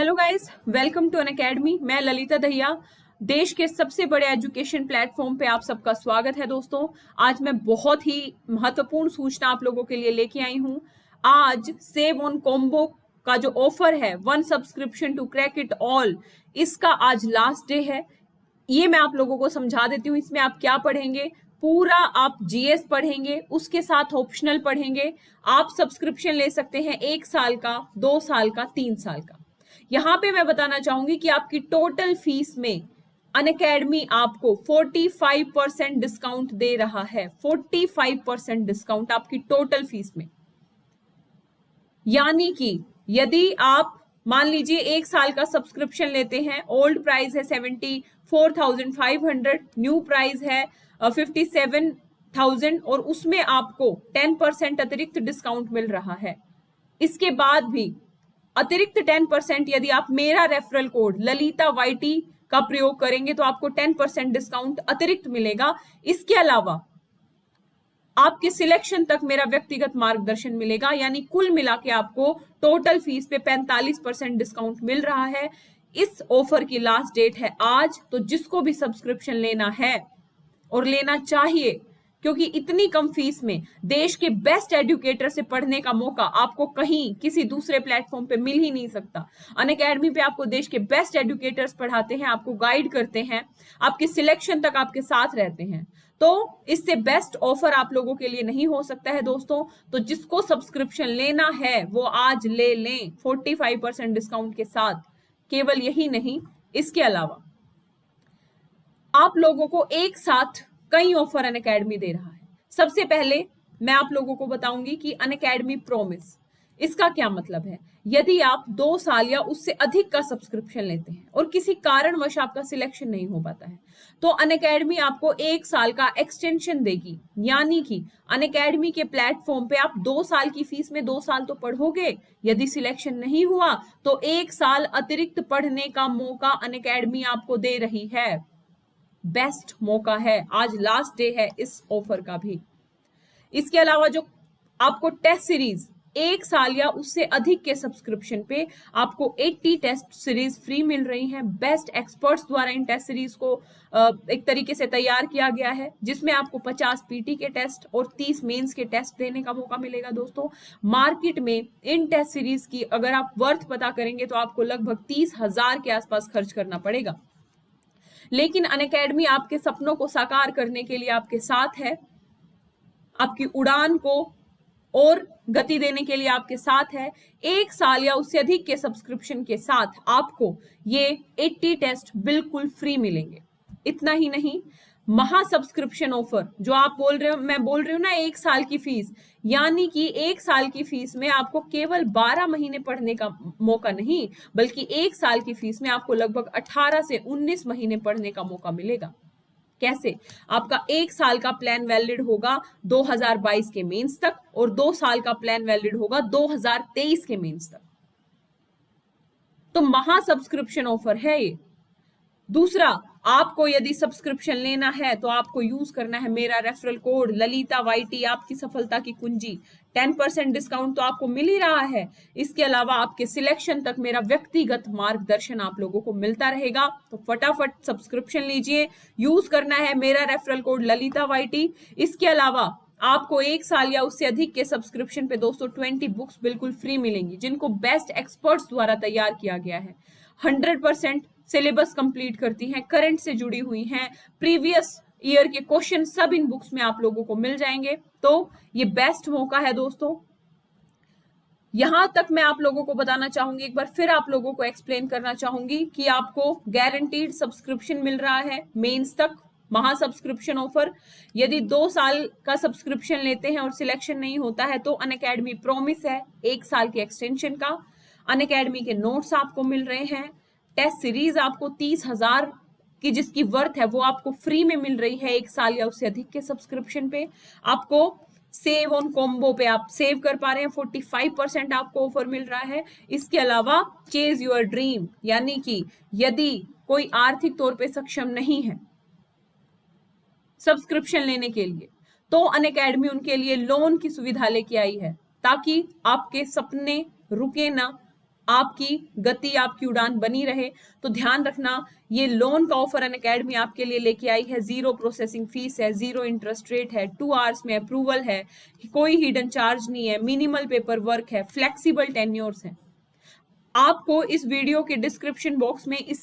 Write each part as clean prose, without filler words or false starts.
Hello guys, welcome to Unacademy. मैं ललिता दहिया। देश के सबसे बड़े एजुकेशन प्लेटफॉर्म पे आप सबका स्वागत है। दोस्तों, आज मैं बहुत ही महत्वपूर्ण सूचना आप लोगों के लिए लेके आई हूं। आज सेव ऑन कॉम्बो का जो ऑफर है, one subscription to crack it all, इसका आज लास्ट डे है। ये मैं आप लोगों को समझा देती हूँ। इसमें आप क्या पढ़ेंगे, पूरा आप जीएस पढ़ेंगे, उसके साथ ऑप्शनल पढ़ेंगे। आप सब्सक्रिप्शन ले सकते हैं 1 साल का, 2 साल का, 3 साल का। यहां पे मैं बताना चाहूंगी कि आपकी टोटल फीस में अनअकैडमी आपको 45% डिस्काउंट दे रहा है। 45% डिस्काउंट आपकी टोटल फीस में। यानी कि यदि आप मान लीजिए 1 साल का सब्सक्रिप्शन लेते हैं, ओल्ड प्राइस है 74,500, न्यू प्राइस है 57,000 और उसमें आपको 10% अतिरिक्त डिस्काउंट मिल रहा है। इसके बाद भी अतिरिक्त 10% यदि आप मेरा रेफरल कोड ललिता वाईटी का प्रयोग करेंगे तो आपको 10% डिस्काउंट अतिरिक्त मिलेगा। इसके अलावा आपके सिलेक्शन तक मेरा व्यक्तिगत मार्गदर्शन मिलेगा। यानी कुल मिला के आपको टोटल फीस पे 45% डिस्काउंट मिल रहा है। इस ऑफर की लास्ट डेट है आज। तो जिसको भी सब्सक्रिप्शन लेना है और लेना चाहिए, क्योंकि इतनी कम फीस में देश के बेस्ट एजुकेटर से पढ़ने का मौका आपको कहीं किसी दूसरे प्लेटफॉर्म पे मिल ही नहीं सकता। अनअकैडमी पे आपको देश के बेस्ट एजुकेटर्स पढ़ाते हैं, आपको गाइड करते हैं, आपके सिलेक्शन तक आपके साथ रहते हैं। तो इससे बेस्ट ऑफर आप लोगों के लिए नहीं हो सकता है दोस्तों। तो जिसको सब्सक्रिप्शन लेना है वो आज ले लें 45% डिस्काउंट के साथ। केवल यही नहीं, इसके अलावा आप लोगों को एक साथ कई ऑफर अनअकैडमी दे रहा है। सबसे पहले मैं आप लोगों को बताऊंगी कि अनअकैडमी प्रॉमिस, इसका क्या मतलब है। यदि आप 2 साल या उससे अधिक का सब्सक्रिप्शन लेते हैं और किसी कारणवश आपका सिलेक्शन नहीं हो पाता है, तो अनअकैडमी आपको 1 साल का एक्सटेंशन देगी। यानी कि अनअकैडमी के प्लेटफॉर्म पे आप 2 साल की फीस में 2 साल तो पढ़ोगे, यदि सिलेक्शन नहीं हुआ तो 1 साल अतिरिक्त पढ़ने का मौका अनअकैडमी आपको दे रही है। बेस्ट मौका है, आज लास्ट डे है इस ऑफर का भी। इसके अलावा जो आपको टेस्ट सीरीज 1 साल या उससे अधिक के सब्सक्रिप्शन पे आपको 80 टेस्ट सीरीज फ्री मिल रही हैं। बेस्ट एक्सपर्ट्स द्वारा इन टेस्ट सीरीज को एक तरीके से तैयार किया गया है, जिसमें आपको 50 पीटी के टेस्ट और 30 मेंस के टेस्ट देने का मौका मिलेगा। दोस्तों, मार्केट में इन टेस्ट सीरीज की अगर आप वर्थ पता करेंगे तो आपको लगभग 30,000 के आसपास खर्च करना पड़ेगा। लेकिन अनअकैडमी आपके सपनों को साकार करने के लिए आपके साथ है, आपकी उड़ान को और गति देने के लिए आपके साथ है। 1 साल या उससे अधिक के सब्सक्रिप्शन के साथ आपको ये 80 टेस्ट बिल्कुल फ्री मिलेंगे। इतना ही नहीं, महा सब्सक्रिप्शन ऑफर जो आप बोल रहे हो, मैं बोल रही हूँ ना 1 साल की फीस, यानी कि 1 साल की फीस में आपको केवल 12 महीने पढ़ने का मौका नहीं, बल्कि 1 साल की फीस में आपको लगभग 18 से 19 महीने पढ़ने का मौका मिलेगा। कैसे? आपका 1 साल का प्लान वैलिड होगा 2022 के मेंस तक और 2 साल का प्लान वैलिड होगा 2023 के मेंस तक। तो महा सब्सक्रिप्शन ऑफर है ये। दूसरा, आपको यदि सब्सक्रिप्शन लेना है तो आपको यूज करना है मेरा रेफरल कोड ललिता वाईटी, आपकी सफलता की कुंजी। 10% डिस्काउंट तो आपको मिल ही रहा है। इसके अलावा आपके सिलेक्शन तक मेरा व्यक्तिगत मार्गदर्शन आप लोगों को मिलता रहेगा। तो फटाफट सब्सक्रिप्शन लीजिए, यूज करना है मेरा रेफरल कोड ललिता वाईटी। इसके अलावा आपको 1 साल या उससे अधिक के सब्सक्रिप्शन पे 220 बुक्स बिल्कुल फ्री मिलेंगी, जिनको बेस्ट एक्सपर्ट्स द्वारा तैयार किया गया है। 100% सिलेबस कंप्लीट करती हैं, करंट से जुड़ी हुई हैं, प्रीवियस ईयर के क्वेश्चन सब इन बुक्स में आप लोगों को मिल जाएंगे। तो ये बेस्ट मौका है दोस्तों। यहां तक मैं आप लोगों को बताना चाहूंगी, एक बार फिर आप लोगों को एक्सप्लेन करना चाहूंगी कि आपको गारंटीड सब्सक्रिप्शन मिल रहा है मेंस तक, महा सब्सक्रिप्शन ऑफर। यदि 2 साल का सब्सक्रिप्शन लेते हैं और सिलेक्शन नहीं होता है तो अनअकैडमी प्रॉमिस है 1 साल के एक्सटेंशन का। अनअकैडमी के नोट्स आपको मिल रहे हैं, टेस्ट सीरीज आपको 30,000 की जिसकी वर्थ है वो आपको फ्री में मिल रही है 1 साल या उससे अधिक के सब्सक्रिप्शन पे। आपको सेव ऑन कॉम्बो पे आप सेव कर पा रहे हैं, 45% आपको ऑफर मिल रहा है। इसके अलावा चेज योर ड्रीम, यानी कि यदि कोई आर्थिक तौर पे सक्षम नहीं है सब्सक्रिप्शन लेने के लिए, तो अनअकैडमी उनके लिए लोन की सुविधा लेके आई है, ताकि आपके सपने रुके ना, आपकी गति, आपकी उड़ान बनी रहे। तो ध्यान रखना, ये लोन का ऑफर अनअकैडमी आपके लिए लेके आई है। 0 प्रोसेसिंग फीस है, 0 इंटरेस्ट रेट है, 2 आवर्स में अप्रूवल है, कोई हिडन चार्ज नहीं है, मिनिमल पेपर वर्क है, फ्लेक्सिबल टेन्योर्स है। आपको इस वीडियो के डिस्क्रिप्शन बॉक्स में इस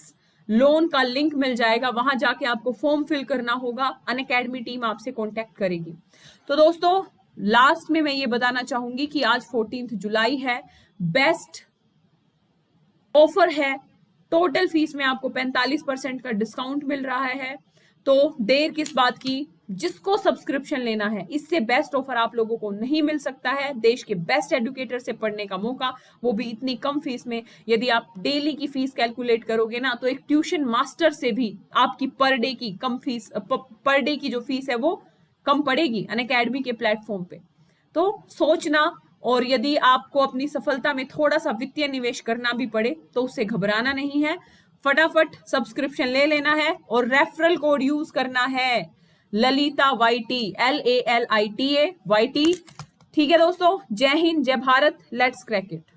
लोन का लिंक मिल जाएगा, वहां जाके आपको फॉर्म फिल करना होगा, अनअकैडमी टीम आपसे कांटेक्ट करेगी। तो दोस्तों लास्ट में मैं ये बताना चाहूंगी कि आज 14 जुलाई है, बेस्ट ऑफर है, टोटल फीस में आपको 45% का डिस्काउंट मिल रहा है। तो देर किस बात की, जिसको सब्सक्रिप्शन लेना है, इससे बेस्ट ऑफर आप लोगों को नहीं मिल सकता है। देश के बेस्ट एजुकेटर से पढ़ने का मौका, वो भी इतनी कम फीस में। यदि आप डेली की फीस कैलकुलेट करोगे ना, तो एक ट्यूशन मास्टर से भी आपकी पर डे की कम फीस, पर डे की जो फीस है वो कम पड़ेगी अनअकैडमी के प्लेटफॉर्म पे। तो सोचना, और यदि आपको अपनी सफलता में थोड़ा सा वित्तीय निवेश करना भी पड़े तो उससे घबराना नहीं है, फटाफट सब्सक्रिप्शन ले लेना है और रेफरल कोड यूज करना है, ललिता YT, LALITA YT। ठीक है दोस्तों, जय हिंद, जय भारत, लेट्स क्रैक इट।